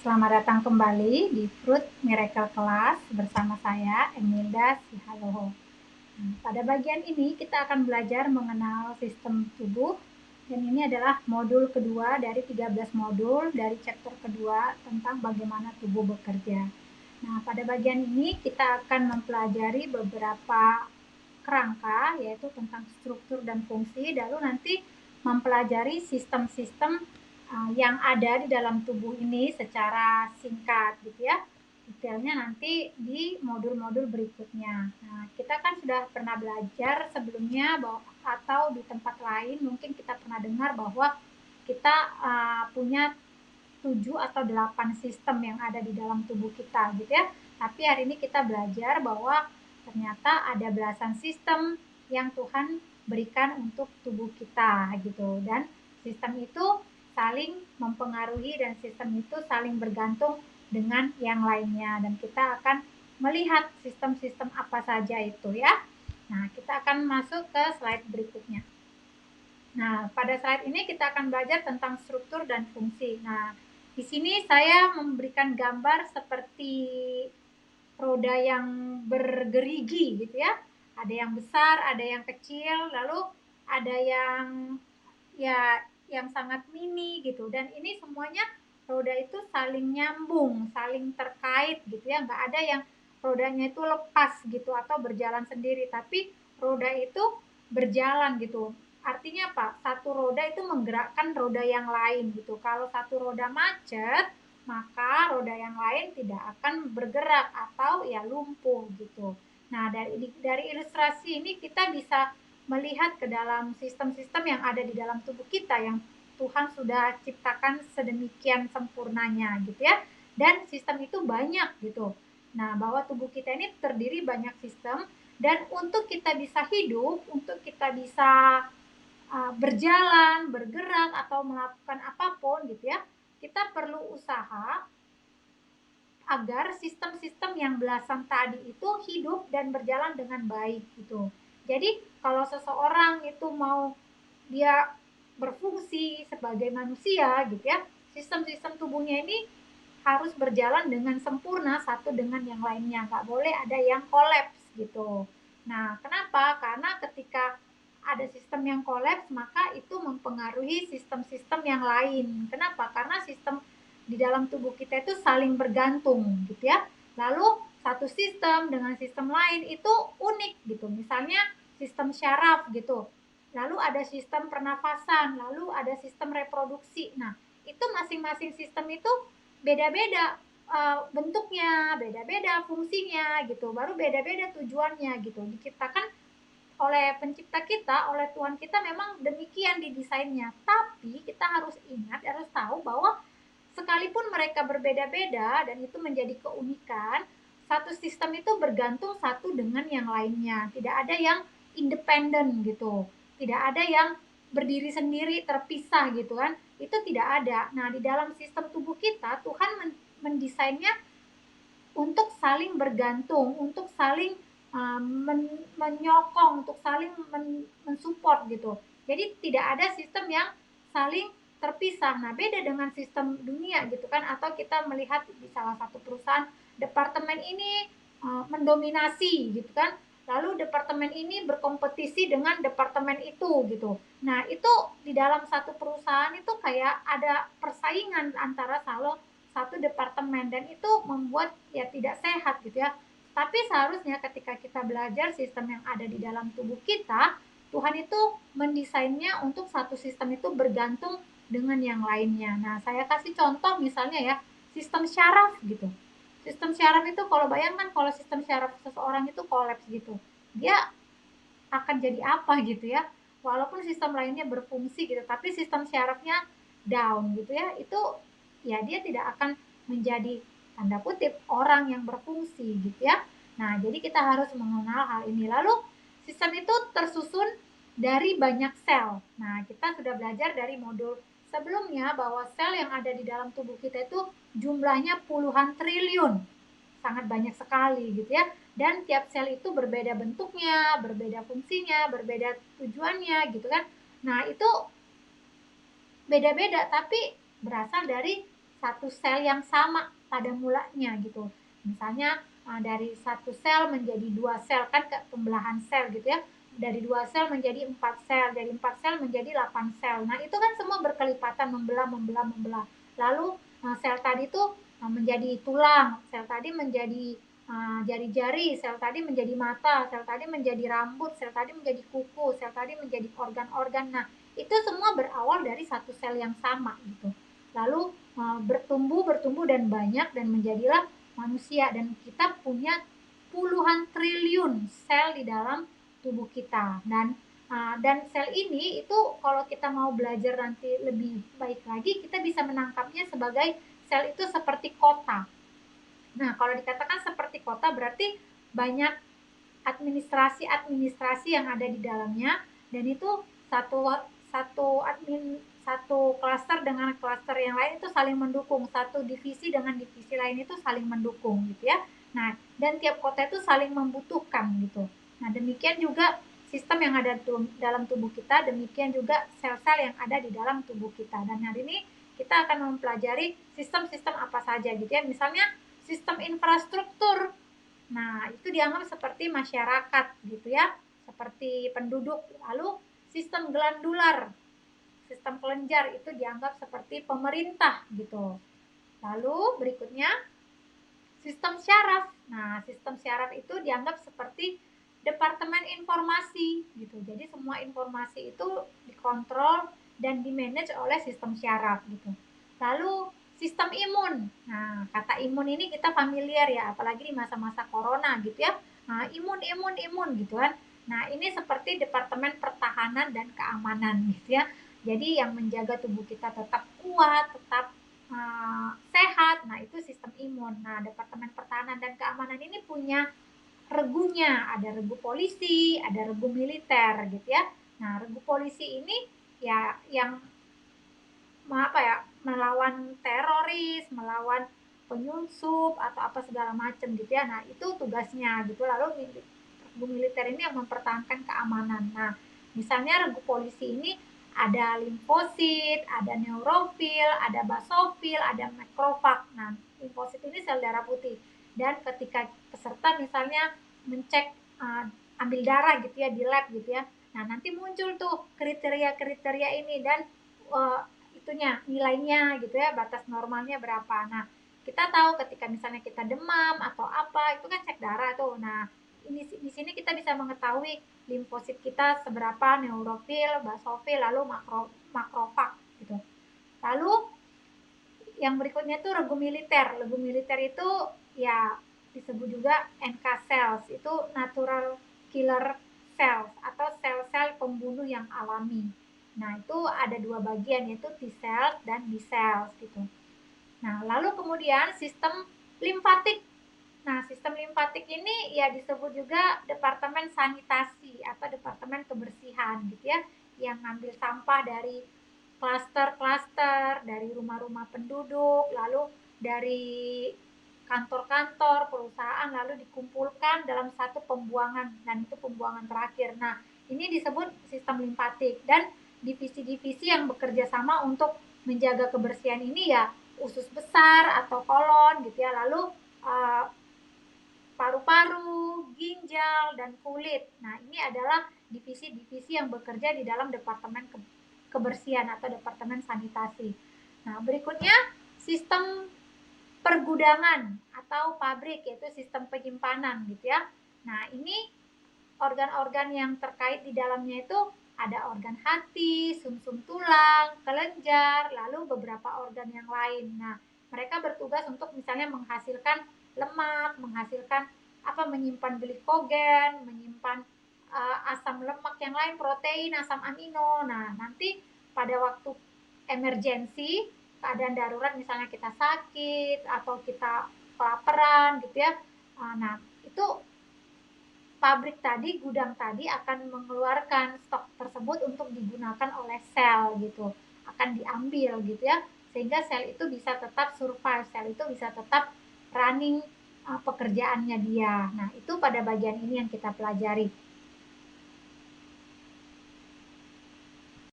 Selamat datang kembali di Fruit Miracle Class bersama saya, Emilda Sihaloho. Pada bagian ini kita akan belajar mengenal sistem tubuh, dan ini adalah modul kedua dari 13 modul dari chapter kedua tentang bagaimana tubuh bekerja. Nah, pada bagian ini kita akan mempelajari beberapa kerangka, yaitu tentang struktur dan fungsi, lalu nanti mempelajari sistem-sistem yang ada di dalam tubuh ini secara singkat gitu ya. Detailnya nanti di modul-modul berikutnya. Nah, kita kan sudah pernah belajar sebelumnya atau di tempat lain mungkin kita pernah dengar bahwa kita punya 7 atau 8 sistem yang ada di dalam tubuh kita gitu ya. Tapi hari ini kita belajar bahwa ternyata ada belasan sistem yang Tuhan berikan untuk tubuh kita gitu, dan sistem itu saling mempengaruhi dan sistem itu saling bergantung dengan yang lainnya, dan kita akan melihat sistem-sistem apa saja itu ya. Nah, kita akan masuk ke slide berikutnya. Nah, pada slide ini kita akan belajar tentang struktur dan fungsi. Nah, di sini saya memberikan gambar seperti roda yang bergerigi gitu ya. Ada yang besar, ada yang kecil, lalu ada yang yang sangat mini gitu. Dan ini semuanya roda itu saling nyambung, saling terkait gitu ya. Nggak ada yang rodanya itu lepas gitu atau berjalan sendiri, tapi roda itu berjalan gitu. Artinya apa? Satu roda itu menggerakkan roda yang lain gitu. Kalau satu roda macet, maka roda yang lain tidak akan bergerak atau ya lumpuh gitu. Nah, dari ilustrasi ini kita bisa melihat ke dalam sistem-sistem yang ada di dalam tubuh kita yang Tuhan sudah ciptakan sedemikian sempurnanya gitu ya. Dan sistem itu banyak gitu. Nah, bahwa tubuh kita ini terdiri banyak sistem, dan untuk kita bisa hidup, untuk kita bisa berjalan, bergerak, atau melakukan apapun gitu ya, kita perlu usaha agar sistem-sistem yang belasan tadi itu hidup dan berjalan dengan baik gitu. Jadi kalau seseorang itu mau dia berfungsi sebagai manusia gitu ya, sistem-sistem tubuhnya ini harus berjalan dengan sempurna satu dengan yang lainnya, nggak boleh ada yang kolaps gitu. Nah, kenapa? Karena ketika ada sistem yang kolaps, maka itu mempengaruhi sistem-sistem yang lain. Kenapa? Karena sistem di dalam tubuh kita itu saling bergantung gitu ya. Lalu satu sistem dengan sistem lain itu unik gitu. Misalnya sistem syaraf gitu. Lalu ada sistem pernafasan, lalu ada sistem reproduksi. Nah, itu masing-masing sistem itu beda-beda bentuknya, beda-beda fungsinya gitu. Baru beda-beda tujuannya gitu. Diciptakan oleh pencipta kita, oleh Tuhan kita memang demikian didesainnya. Tapi kita harus ingat, harus tahu bahwa sekalipun mereka berbeda-beda dan itu menjadi keunikan, satu sistem itu bergantung satu dengan yang lainnya. Tidak ada yang independen gitu. Tidak ada yang berdiri sendiri, terpisah gitu kan. Itu tidak ada. Nah, di dalam sistem tubuh kita, Tuhan mendesainnya untuk saling bergantung, untuk saling menyokong, untuk saling mensupport gitu. Jadi tidak ada sistem yang saling terpisah. Nah, beda dengan sistem dunia gitu kan, atau kita melihat di salah satu perusahaan departemen ini mendominasi gitu kan, lalu departemen ini berkompetisi dengan departemen itu gitu. Nah, itu di dalam satu perusahaan itu kayak ada persaingan antara satu departemen, dan itu membuat ya tidak sehat gitu ya. Tapi seharusnya ketika kita belajar sistem yang ada di dalam tubuh kita, Tuhan itu mendesainnya untuk satu sistem itu bergantung dengan yang lainnya. Nah, saya kasih contoh misalnya ya, sistem syaraf gitu. Sistem syaraf itu kalau bayangkan kalau sistem syaraf seseorang itu kolaps gitu, dia akan jadi apa gitu ya. Walaupun sistem lainnya berfungsi gitu, tapi sistem syarafnya down gitu ya, itu ya dia tidak akan menjadi tanda kutip orang yang berfungsi gitu ya. Nah, jadi kita harus mengenal hal ini. Lalu sistem itu tersusun dari banyak sel. Nah, kita sudah belajar dari modul sebelumnya bahwa sel yang ada di dalam tubuh kita itu jumlahnya puluhan triliun. Sangat banyak sekali gitu ya. Dan tiap sel itu berbeda bentuknya, berbeda fungsinya, berbeda tujuannya gitu kan. Nah, itu beda-beda tapi berasal dari satu sel yang sama pada mulanya gitu. Misalnya dari satu sel menjadi 2 sel, kan pembelahan sel gitu ya. Dari 2 sel menjadi 4 sel, dari 4 sel menjadi 8 sel. Nah, itu kan semua berkelipatan, membelah. Lalu sel tadi tuh menjadi tulang, sel tadi menjadi jari-jari, sel tadi menjadi mata, sel tadi menjadi rambut, sel tadi menjadi kuku, sel tadi menjadi organ-organ. Nah, itu semua berawal dari satu sel yang sama gitu. Lalu bertumbuh dan banyak dan menjadilah manusia, dan kita punya puluhan triliun sel di dalam tubuh kita. Dan sel ini itu kalau kita mau belajar nanti lebih baik lagi, kita bisa menangkapnya sebagai sel itu seperti kota. Nah, kalau dikatakan seperti kota berarti banyak administrasi yang ada di dalamnya, dan itu satu klaster dengan klaster yang lain itu saling mendukung, satu divisi dengan divisi lain itu saling mendukung gitu ya. Nah, dan tiap kota itu saling membutuhkan gitu. Nah, demikian juga sistem yang ada dalam tubuh kita, demikian juga sel-sel yang ada di dalam tubuh kita. Dan hari ini kita akan mempelajari sistem-sistem apa saja gitu ya. Misalnya sistem infrastruktur. Nah, itu dianggap seperti masyarakat gitu ya, seperti penduduk. Lalu sistem glandular, sistem kelenjar itu dianggap seperti pemerintah gitu. Lalu berikutnya sistem syaraf. Nah, sistem syaraf itu dianggap seperti departemen informasi gitu. Jadi semua informasi itu dikontrol dan dimanage oleh sistem syaraf gitu. Lalu sistem imun. Nah, kata imun ini kita familiar ya, apalagi di masa-masa corona gitu ya. Nah, imun gitu kan. Nah, ini seperti departemen pertahanan dan keamanan gitu ya. Jadi yang menjaga tubuh kita tetap kuat, tetap sehat. Nah, itu sistem imun. Nah, departemen pertahanan dan keamanan ini punya regunya, ada regu polisi, ada regu militer gitu ya. Nah, regu polisi ini ya yang melawan teroris, melawan penyusup atau apa segala macam gitu ya. Nah, itu tugasnya gitu. Lalu regu militer ini yang mempertahankan keamanan. Nah, misalnya regu polisi ini ada limfosit, ada neurofil, ada basofil, ada makrofag. Nah, limfosit ini sel darah putih. Dan ketika peserta misalnya mencek ambil darah gitu ya di lab gitu ya. Nah, nanti muncul tuh kriteria-kriteria ini dan itunya nilainya gitu ya, batas normalnya berapa. Nah, kita tahu ketika misalnya kita demam atau apa itu kan cek darah tuh. Nah, ini di sini kita bisa mengetahui limfosit kita seberapa, neurofil, basofil, lalu makrofag gitu. Lalu yang berikutnya tuh regu militer. Regu militer itu ya disebut juga NK cells, itu natural killer cells atau sel-sel pembunuh yang alami. Nah, itu ada dua bagian, yaitu T cells dan B cells gitu. Nah, lalu kemudian sistem limfatik. Nah, sistem limfatik ini ya disebut juga departemen sanitasi atau departemen kebersihan gitu ya, yang ngambil sampah dari klaster-klaster, dari rumah-rumah penduduk, lalu dari kantor-kantor, perusahaan, lalu dikumpulkan dalam satu pembuangan, dan itu pembuangan terakhir. Nah, ini disebut sistem limfatik, dan divisi-divisi yang bekerja sama untuk menjaga kebersihan ini ya usus besar atau kolon gitu ya, lalu paru-paru, ginjal, dan kulit. Nah, ini adalah divisi-divisi yang bekerja di dalam departemen kebersihan atau departemen sanitasi. Nah, berikutnya sistem pergudangan atau pabrik, yaitu sistem penyimpanan gitu ya. Nah, ini organ-organ yang terkait di dalamnya itu ada organ hati, sumsum tulang, kelenjar, lalu beberapa organ yang lain. Nah, mereka bertugas untuk misalnya menghasilkan lemak, menghasilkan menyimpan glikogen, menyimpan asam lemak yang lain, protein, asam amino. Nah, nanti pada waktu emergensi, keadaan darurat misalnya kita sakit atau kita kelaparan gitu ya. Nah, itu pabrik tadi, gudang tadi akan mengeluarkan stok tersebut untuk digunakan oleh sel gitu. Akan diambil gitu ya. Sehingga sel itu bisa tetap survive, sel itu bisa tetap running pekerjaannya dia. Nah, itu pada bagian ini yang kita pelajari.